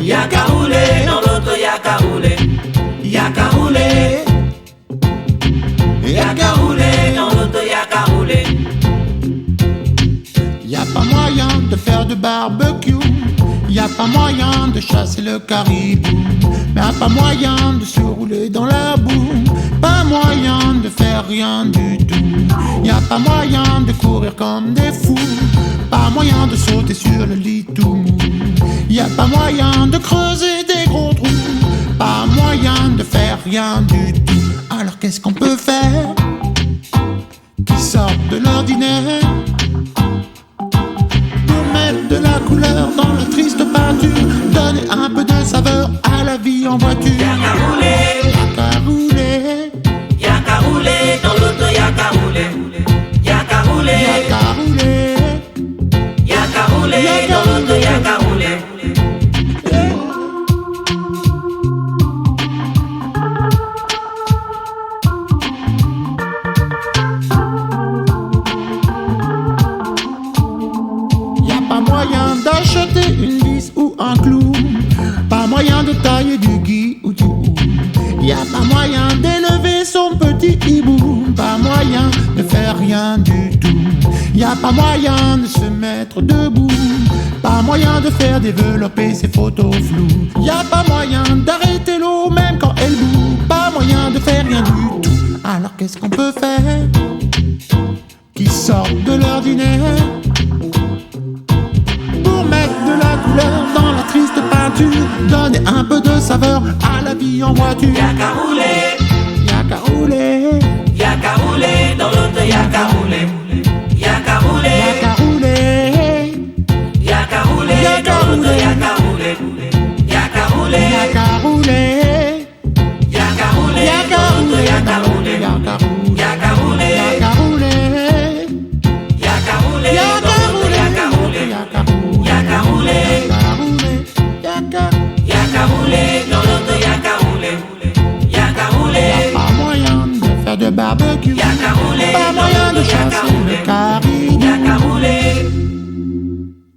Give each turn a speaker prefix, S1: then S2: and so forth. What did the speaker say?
S1: Y'a qu'à rouler, dans l'auto y'a qu'à rouler. Y'a qu'à rouler. Y'a qu'à rouler, dans l'auto y'a qu'à rouler.
S2: Y'a pas moyen de faire de barbecue. Y'a pas moyen de chasser le caribou. Y'a pas moyen de se rouler dans la boue. Pas moyen de faire rien du tout. Y'a pas moyen de courir comme des fous. Pas moyen de sauter sur le lit tout mou. Y'a pas moyen de creuser des gros trous. Pas moyen de faire rien du tout. Alors qu'est-ce qu'on peut faire qui sort de l'ordinaire pour mettre de la couleur dans la triste peinture, donner un peu de saveur à la vie en voiture?
S1: Y'a qu'à rouler.
S2: Y'a qu'à rouler.
S1: Y'a qu'à rouler, dans l'auto y'a qu'à rouler. Y'a qu'à rouler.
S2: Y'a qu'à rouler.
S1: Y'a qu'à rouler, dans l'auto y'a qu'à rouler.
S2: Y'a pas moyen d'acheter une vis ou un clou. Pas moyen de tailler du gui ou du hou. Y'a pas moyen d'élever son petit hibou. Pas moyen de faire rien du tout. Y'a pas moyen de se mettre debout. Pas moyen de faire développer ses photos floues. Y'a pas moyen d'arrêter l'eau même quand elle bout. Pas moyen de faire rien du tout. Alors qu'est-ce qu'on peut faire qui sort de l'ordinaire pour mettre de la couleur dans la triste peinture, donner un peu de saveur à la vie en voiture?
S1: Y'a qu'à rouler.